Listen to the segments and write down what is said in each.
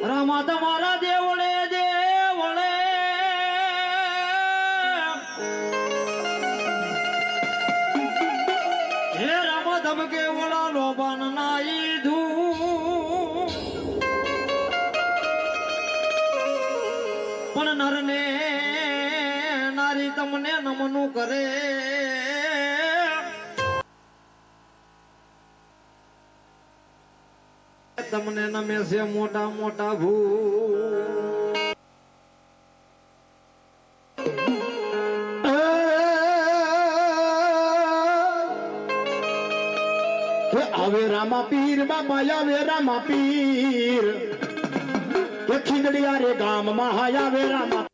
રામા તમારા દેવળે દેવળે હે રામા ધબકે વળા લોબાન નાઈ ધૂ પણ નરને નારી તમને નમનું કરે તમને નમે છે મોટા મોટા ભૂ આવે રામા પીર બાપા આવે રામા પીર એ ખીંદડિયા રે ગામમાં આવે રામા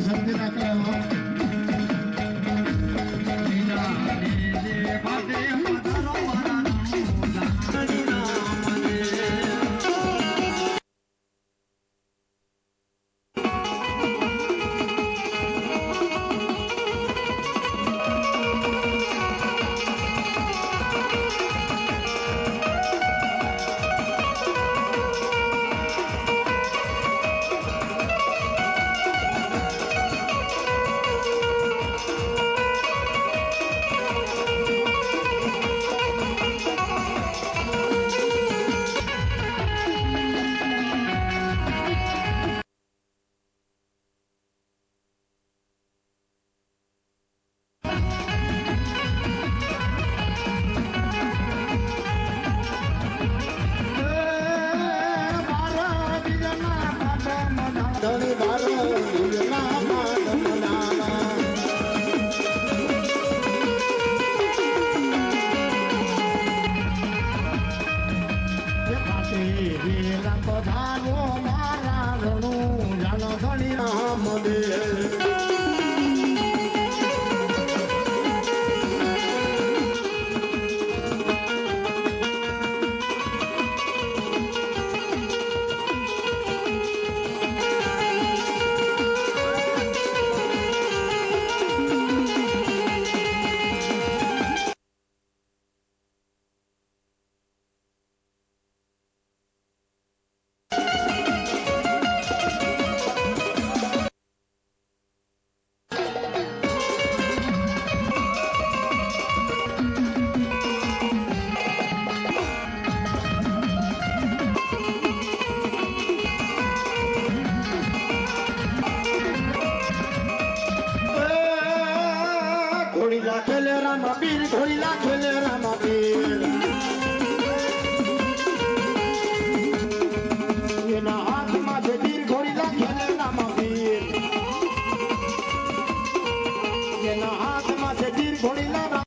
શક્તિ રાખે હો. ધણી બારો લીલા માનમના. એ પાસે વેલા પધારો મારા રણું જાનો ધણી રામ દેવ. ઘોડીલા ખેલે રામા પીર, ઘોડીલા ખેલે રામા પીર. એના હાથમાં છે તીર, ઘોડીલા ખેલે રામા પીર. એના હાથમાં છે તીર, ઘોડીલા રામા.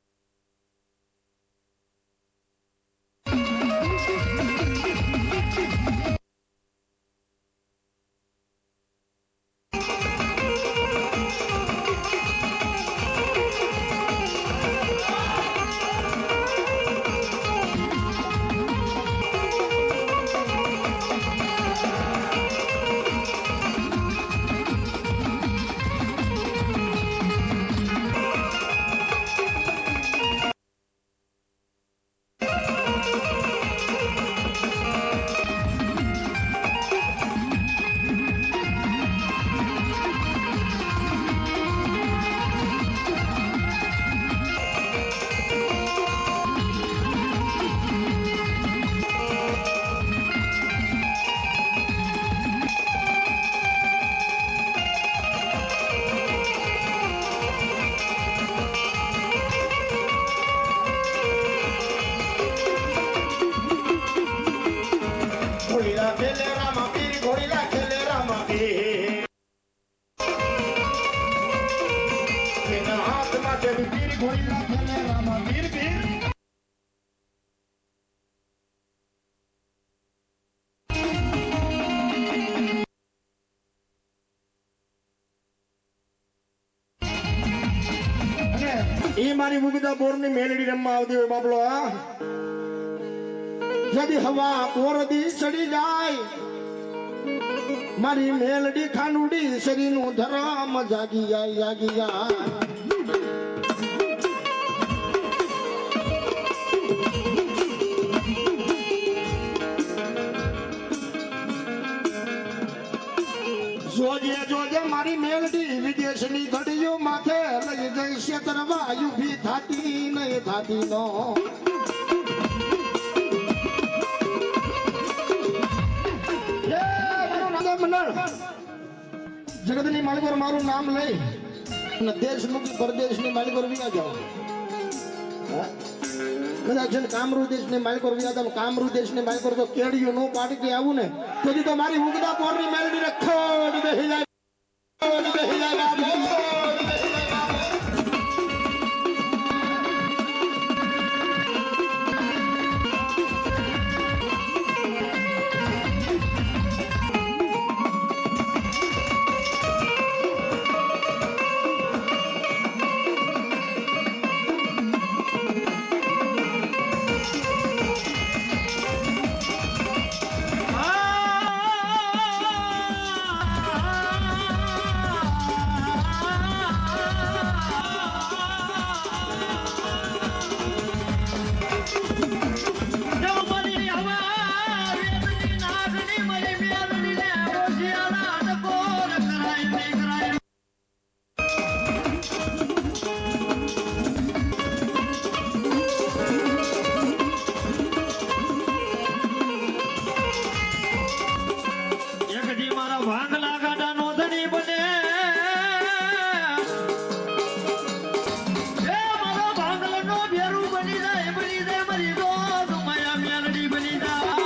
ઘોડીલા ખેલે રામા પીર, ઘોડીલા ખેલે રામા પીર. એના હાથમાં છે તીર, ઘોડીલા ખેલે રામા પીર પીર. એ મારી મુગદા બોરની મેલડી રમવા આવતી હોય બાબલો. જદી હવા પોરદી ચડી જાય, મારી મેલડી ખાનુડી શરીરનું ધરામ જાગી જાય, જાગી જાય. જોજે જોજે મારી મેલડી વિદેશની ઘડીઓ માથે લઈ જઈ ક્ષેત્રમાં યુભી થાતી નહીં, થાતી નો. જગતની માલિકો મારું નામ લઈ અને દેશ મૂકી પરદેશની માલિકો વિયા જાઓ. કદાચ કામરૂ દેશની માલિકો વિયા જાવ, કામરૂ દેશની માલિકો તો કેડિયું નો પાડી આવું ને તેથી તો મારી ઉગદા પોરની મેલડી ને ખોડ બેહી જાય, ખોડ બેહી જાય બાબો, ખોડ બેહી જાય બાબો. ભાંગલા ગાડાનો ધણી બને એ મારો ભાંગલાનો ભેરું બની જાય મારી દોસ્ત માયા મેલડી બની જાય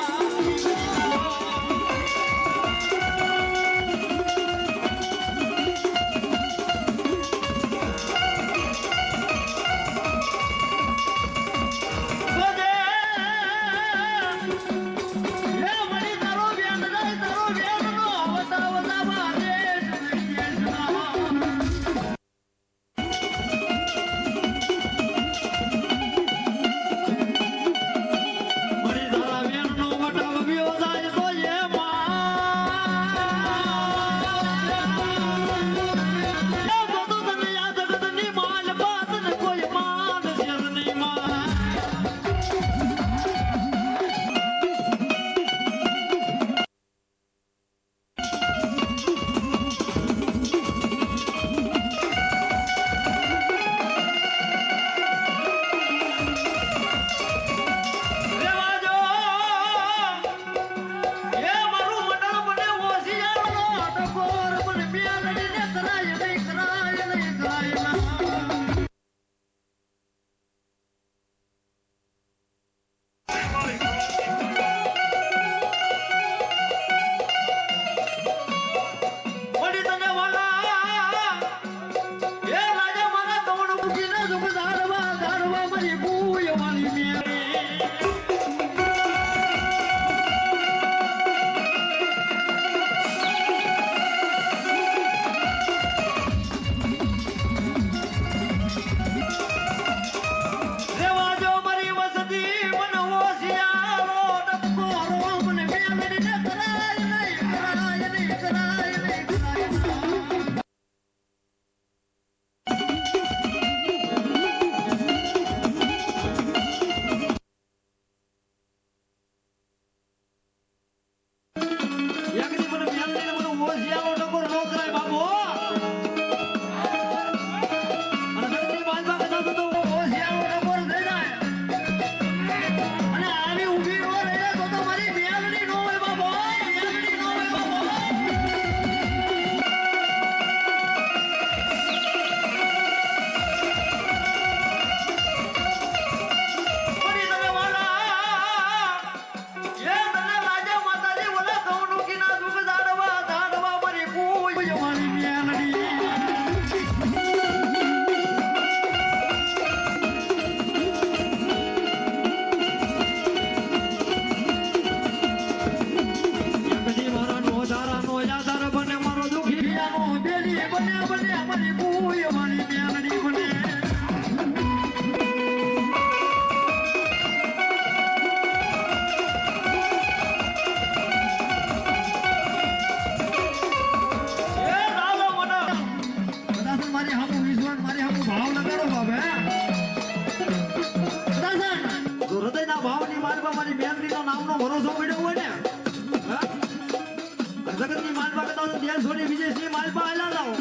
જગતની માલપા કરતા તો દેશ છોડી વિદેશની માલપા આયલા જાઓ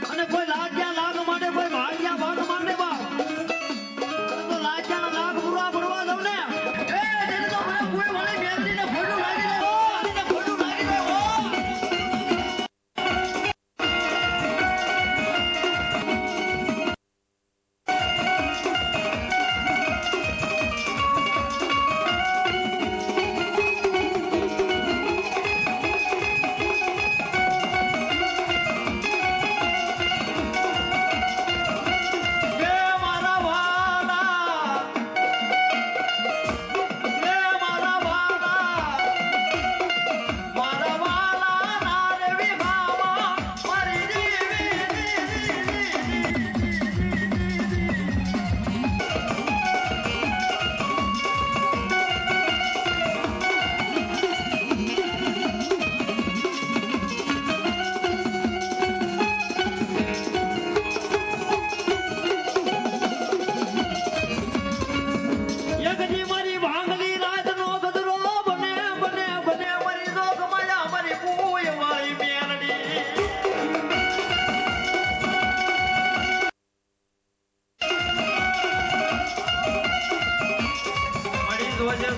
અને કોઈ લાગ્યા લાગ માટે કોઈ ભાગ્યા ભાગ માટે બા તો લાગ્યાના લાગ પૂરા ભરવા દઉં ને એ તેને તો મને કોઈ વળી મેલડીને ખોટું લાગી રહ્યો તેને ખોટું લાગી રહ્યો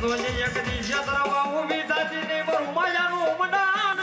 ધ્વજે એક દિશા તરવા ઊભી થાતી ને બરુ માયાનું મંડાણ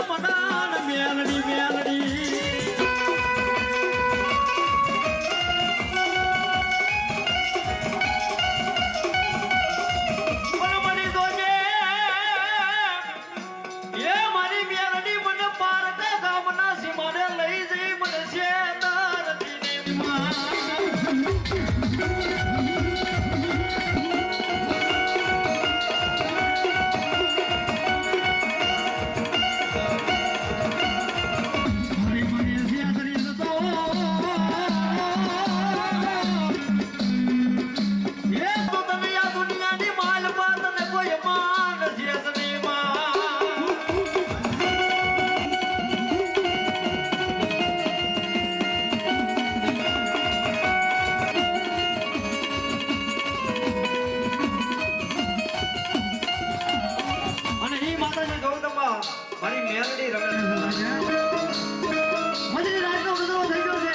મજરી રાતનો ઉદરો થઈ ગયો છે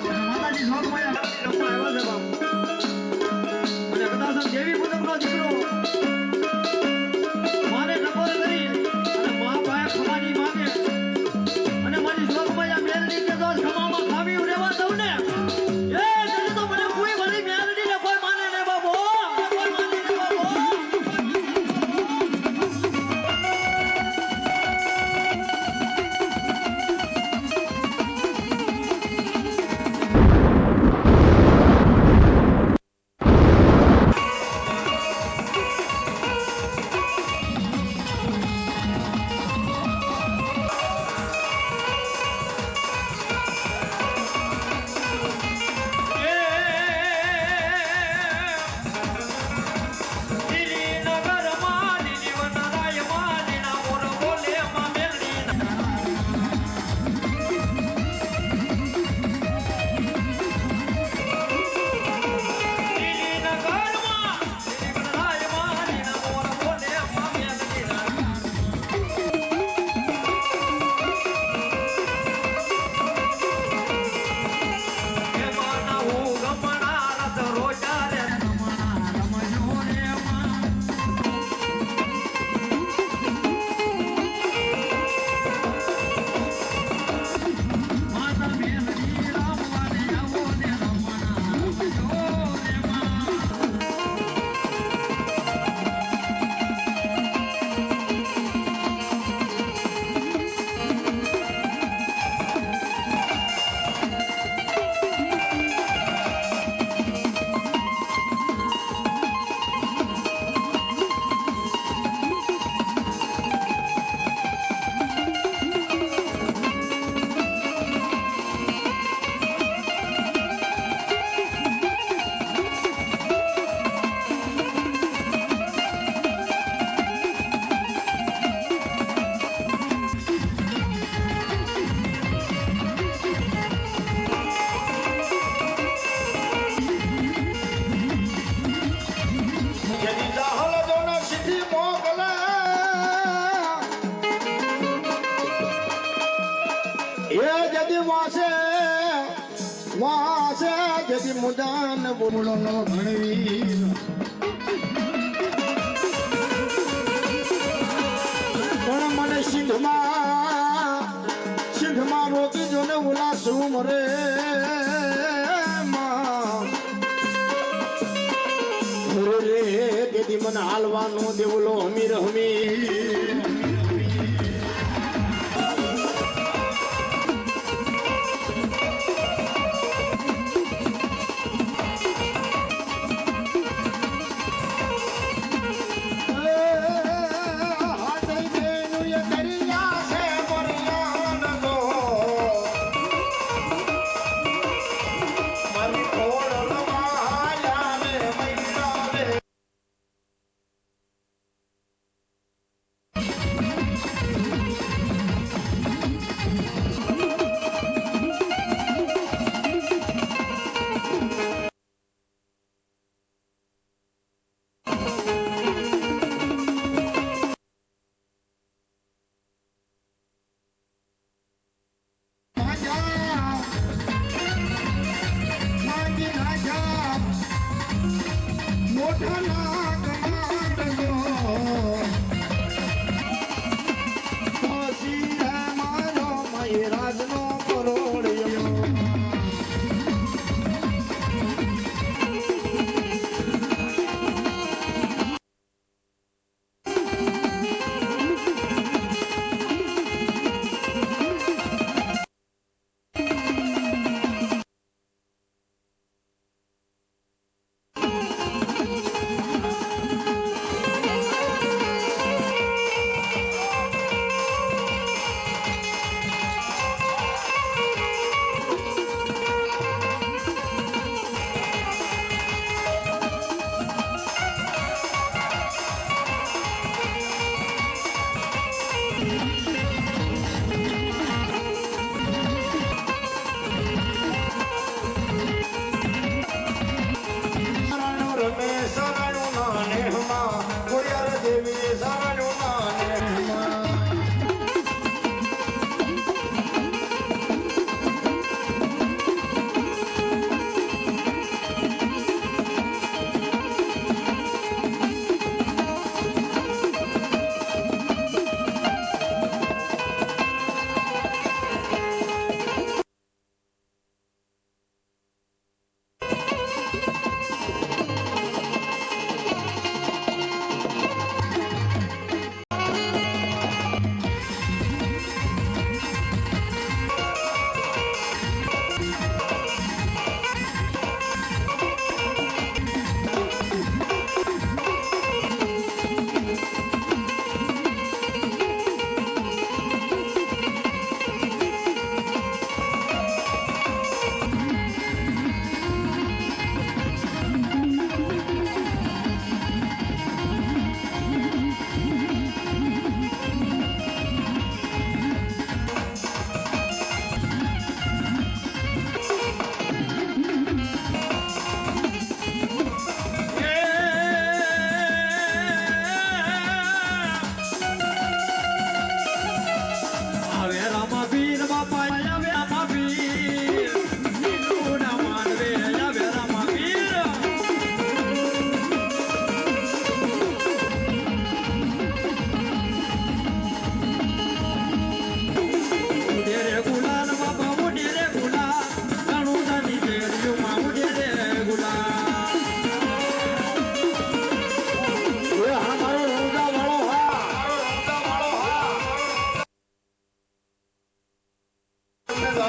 અને માતાજી જોગ માયા રમવા આવ્યા છે બાપ અને કદાચ દેવી પૂજકનો દીકરો મારે ટકોર કરી અને મા પાયા ખમાની માંગે અને મારી જોગ માયા મેલડી કે તો ખમામાં ખાવી રહેવા દઉં ને એ જલ્દી તો મને કોઈ વળી મેલડી ને કોઈ માને ને બાબો કોઈ માને ને બાબો જદી મુદાન બોલો ભણવી પણ મને સિંધમાં રોકી જો ને ઉલા શું મરે રે તેથી મને હાલવાનો દેવલો હમીર હમી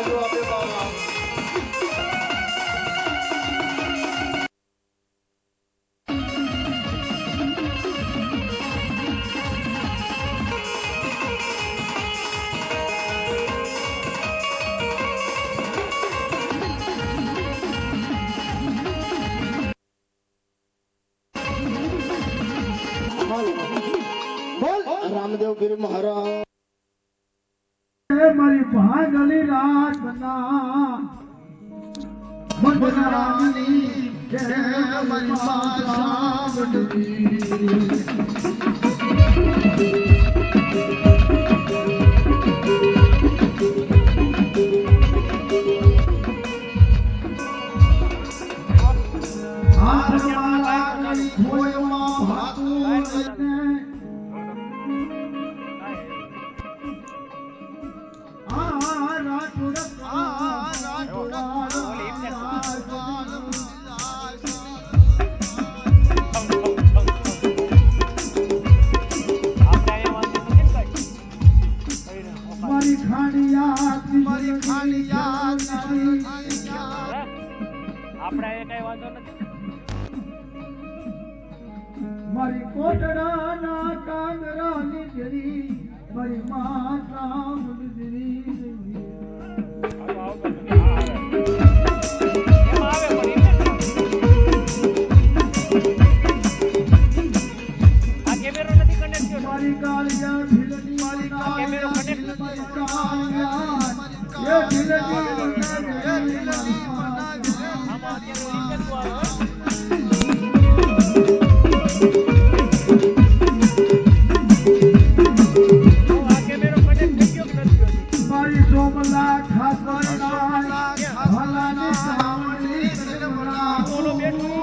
બાજુ આપે બાબા બોલ રામદેવ ગીરી મહારાજ મારી ભાગલી રાત બના મધરાની જય મારી માતા બનવી હાથમાં લાકડી ખોયમાં ભાતું લઈને મારી ખાડિયા આપણે એ કઈ વાંધો નથી મારી કોટડાના કાંગરાની જરી મારી માતા મુદરી મારી કાલિયા ભીલની મારી કાલિયા ભીલની કાલિયા એ ભીલની મારી સોમલા ખાસના ભલાની સાવણી કરમણા બોલો બેઠું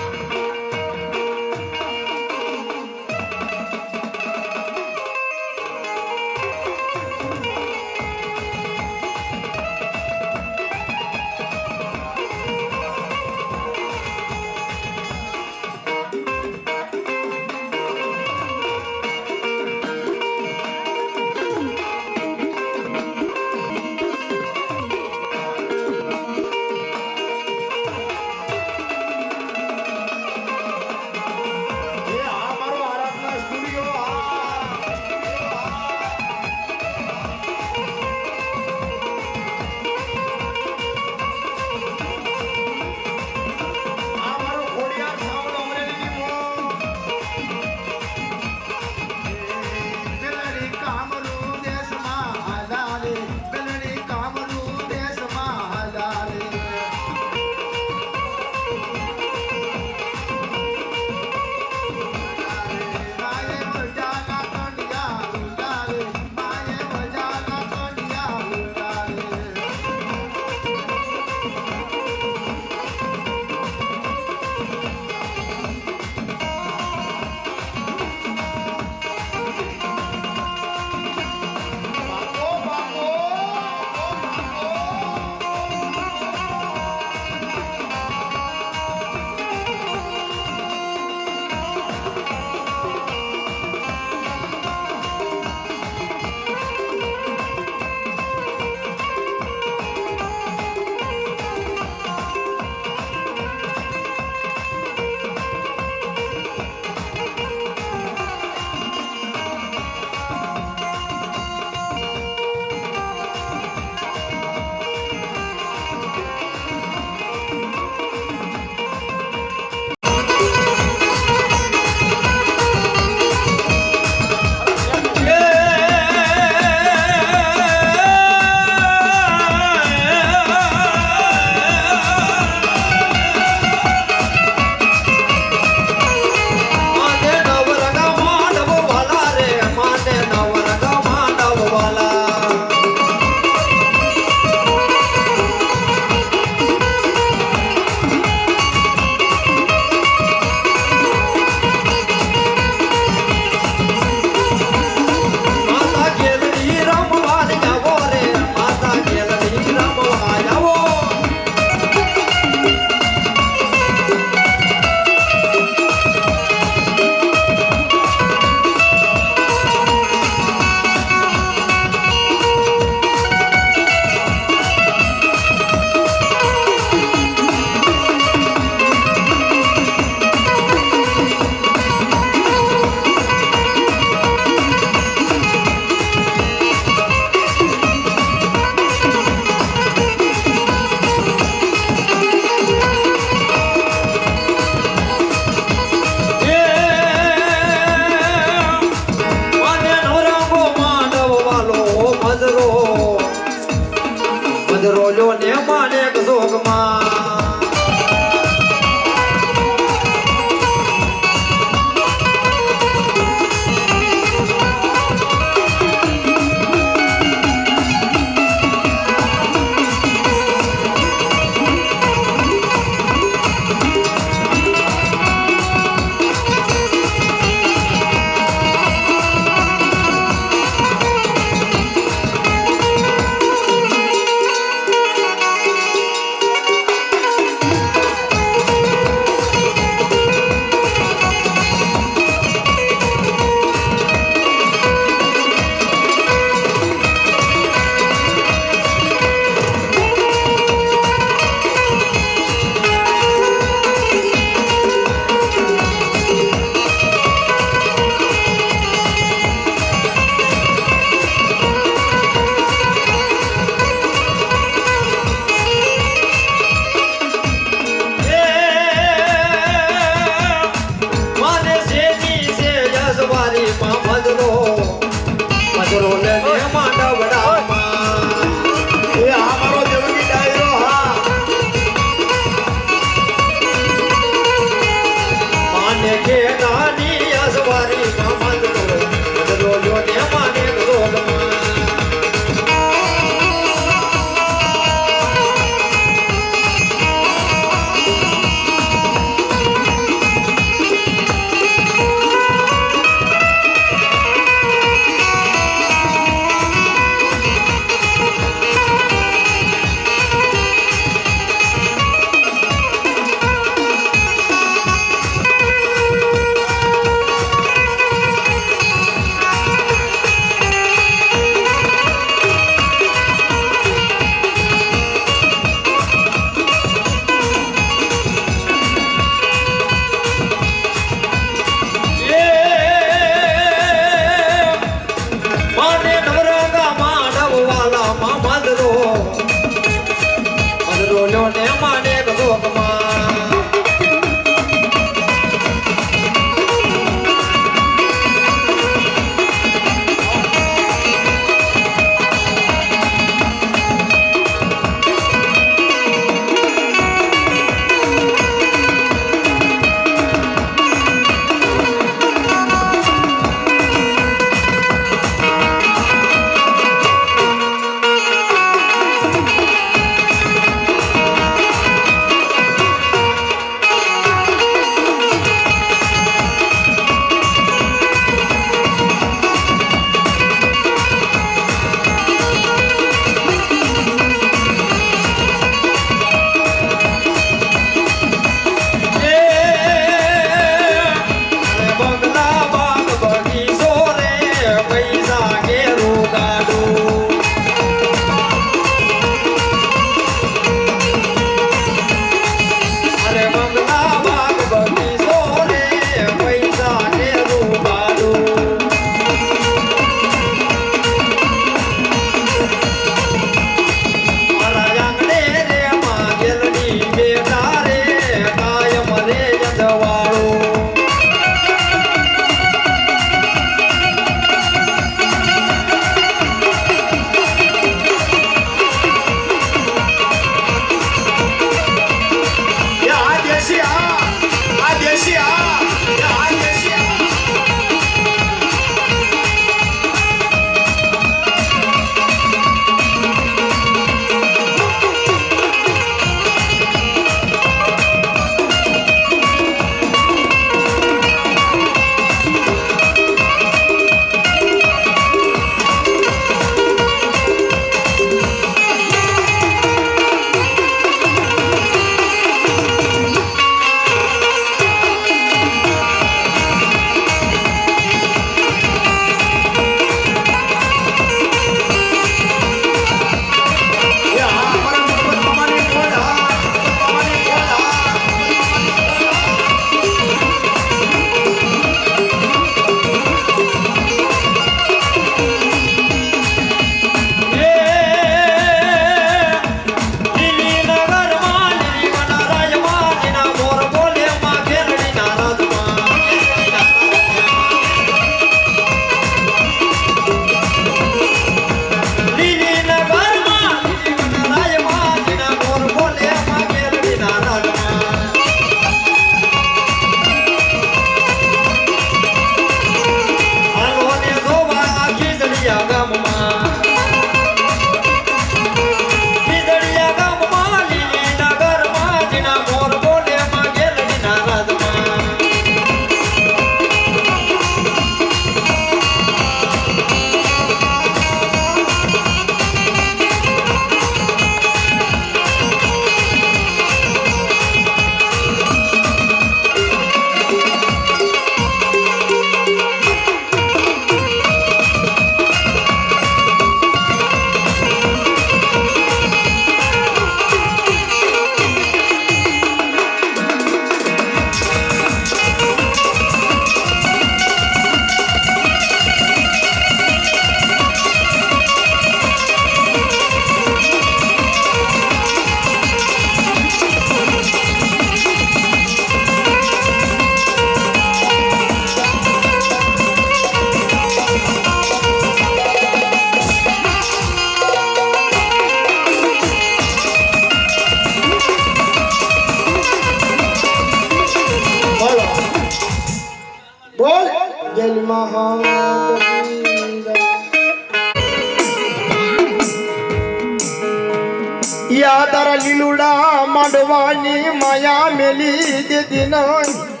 યા તારા લીલુડા માંડવાની માયા મેલી દીધી નહીં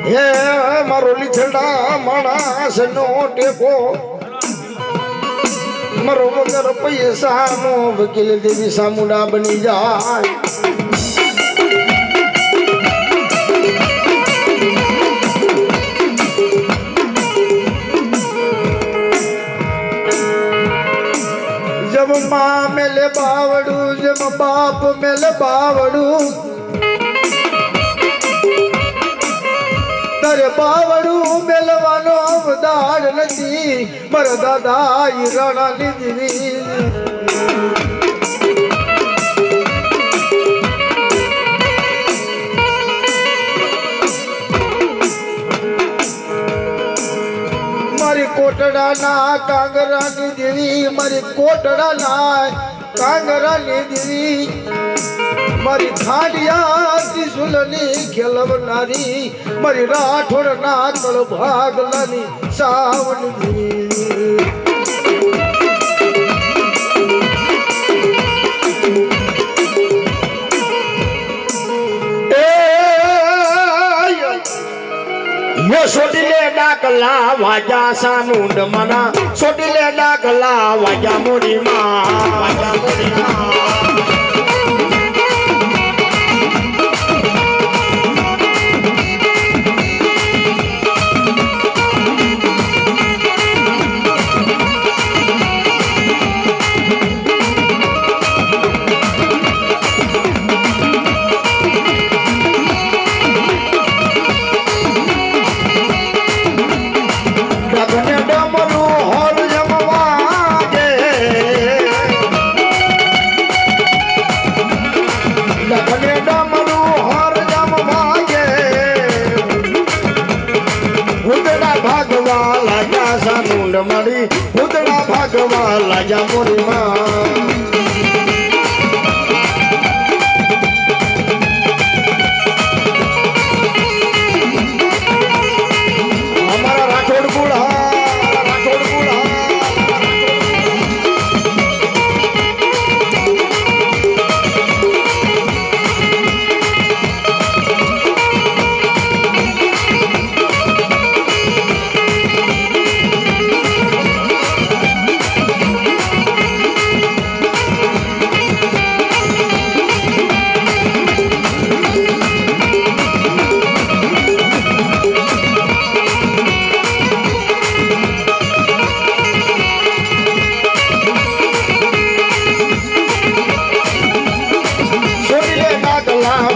હે મારો લીછડા માણસ નો ટેકો મારો વગર પૈસા નો વકીલ દેવી સામુડા બની જાય जब माँ मेले बावड़ू जब बाप मेले बावड़ू તારે બાવડું મેલવાનો અવતાર નથી મારા દાદા હીરાણા લીધી મારી કોટડાના કાંગરાની દેવી મારી કોટડાના કાંગરાની દેવી મારી ખાડિયા ત્રિશુલની ખેલવનારી મારી રાઠોડના કળ ભાગલાની સાવણી સોટીલે ડાકલા વાજા સામુંડ મના સોટીલે ડાકલા વાજા મોરી માં વાજા મોરી માં મળી ઉતરા ભાગવા લાજા મોરી માં અમારા રાઠોડ બુડા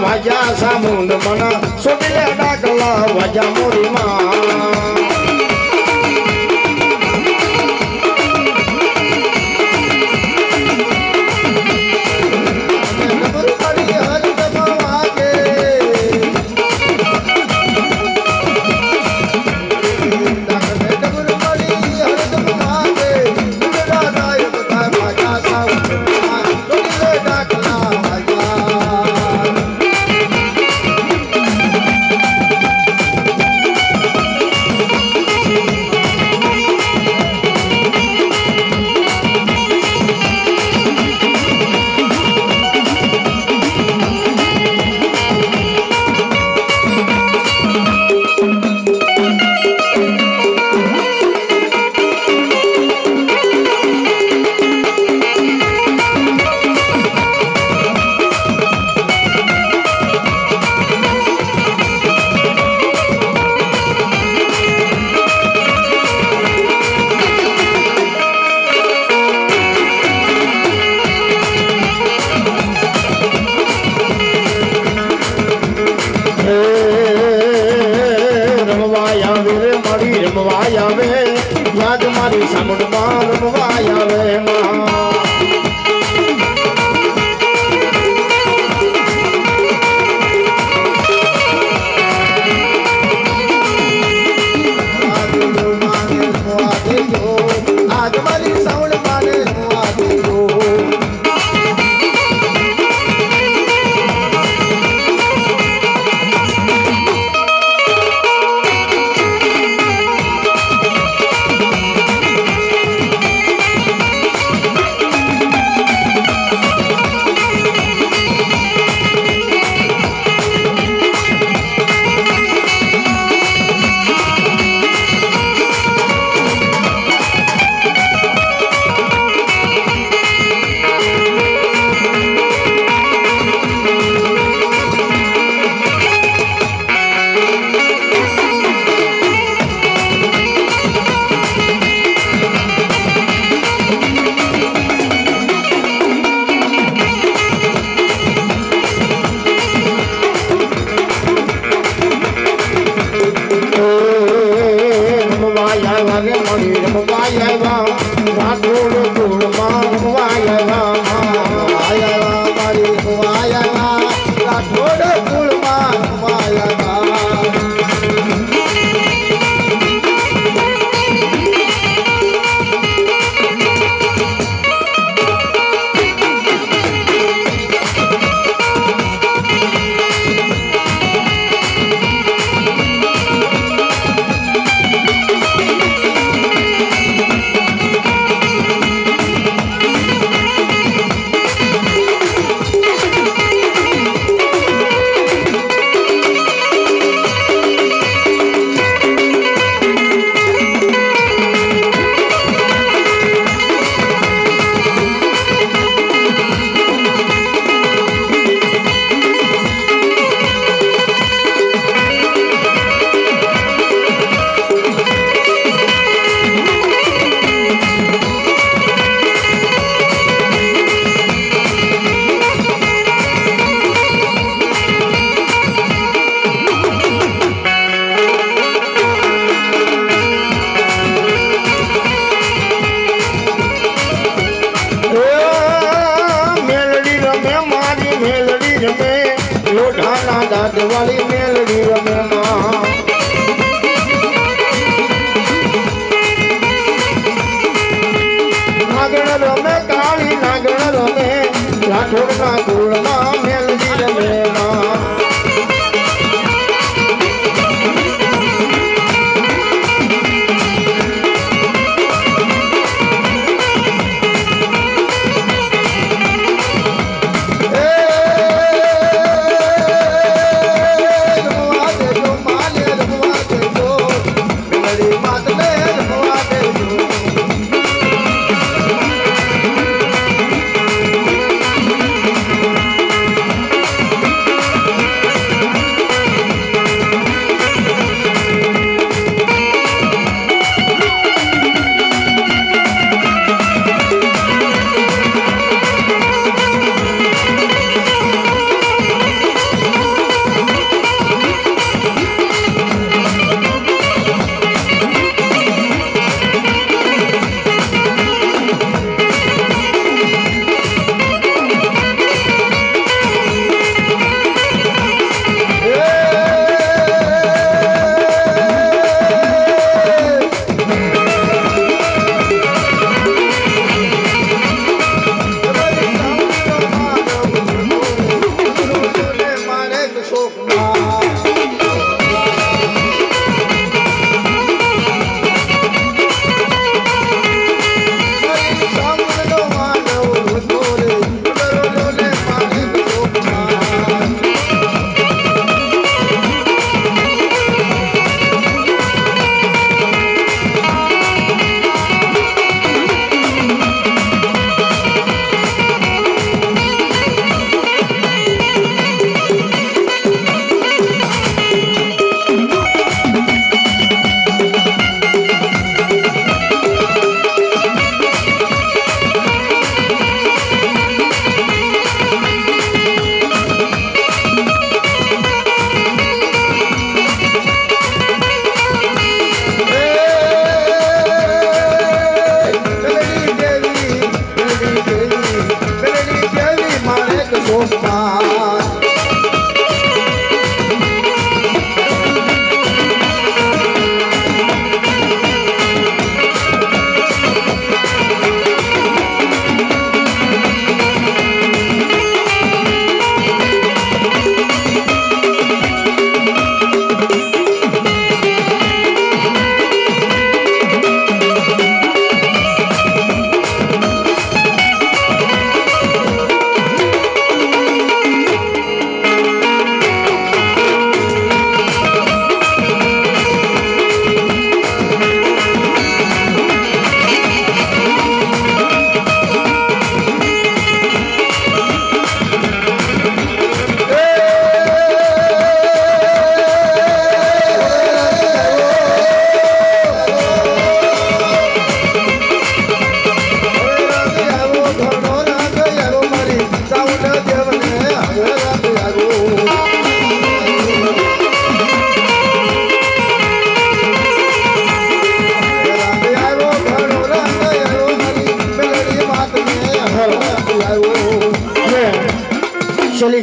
વાજા સામુંડ મના સોટીલે ડાકલા વાજા મોરી માં રમવાય આવે યાદ મારી સામુંડમાં રમવાય આવે માં આજ મારી સાઉન્ડ માને રમવા આવ્યા રે મળી રમવા આવ્યા રાઠોડ કુળમાં રમવા આવ્યા મારી રમવા આવ્યા રાઠોડ કુળમાં રમવા આવ્યા લોઢાના દાદવાળી મેલડી રમે માં નાગણ રમે કાળી નાગણ રમે રાઠોડના કુળમાં મેલડી રમે માં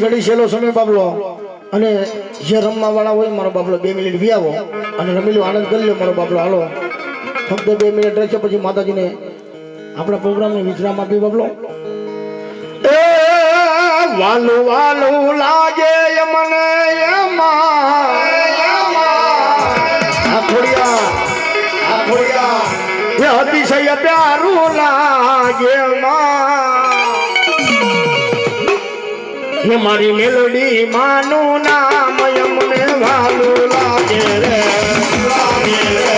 ઘડી છેલ્લો સમય બાબલો અને જે રમવા વાળા હોય મારો બાબલો 2 મિનિટ વિયાવો અને રમીલો આનંદ કરી લો મારો બાબલો હાલો ફક્ત 2 મિનિટ રહેશે પછી માતાજીને આપણા પ્રોગ્રામને વિશ્રામ આપી બાબલો એ વાલું વાલું લાગે મને એ અતિશય પ્યારું લાગે એ મારી મેલડી માનું નામ મને વાલું લાગે રે લાગે રે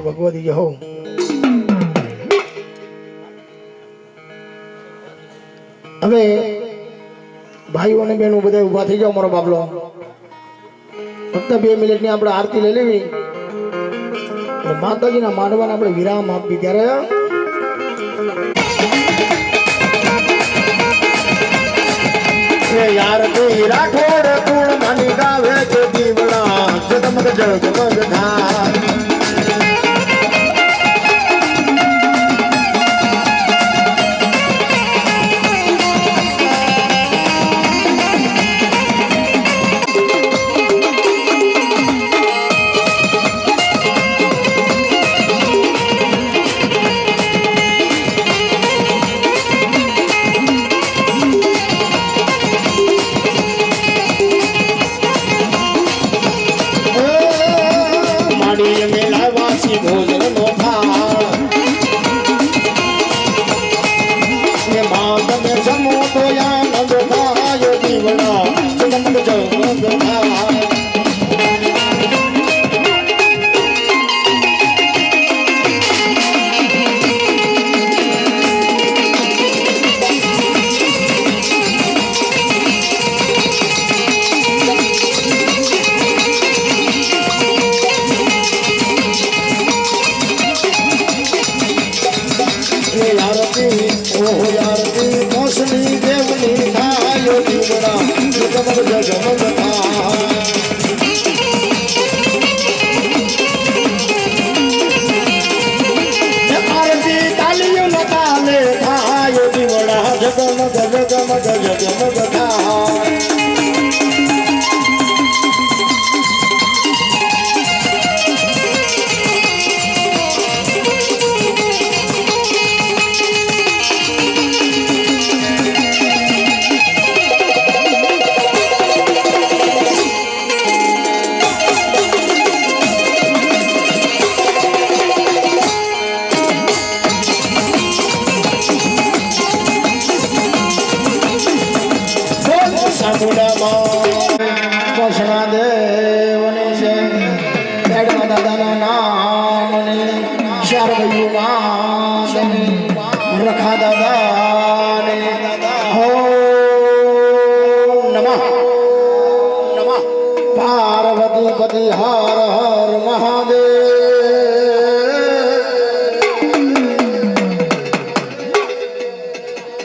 ભગવતી હો હવે ભાઈઓ અને બહેનો બધા ઊભા થઈ જાઓ મારો બાબલો ફક્ત 2 મિનિટની આપણે આરતી લઈ લેવી અને માતાજીના માંડવાને આપણે વિરામ આપી ત્યારે યાર કોઈ રાખોડ કુળ માની ગાવે છે દીવડા જગમગ જગમગ થાય મેલા કૃષ્ણ દેવને છે બેડમાં દાદાના નામને શારદયું માને રખા દાદાને હો નમઃ નમઃ પાર્વતી પતિ હર હર મહાદેવ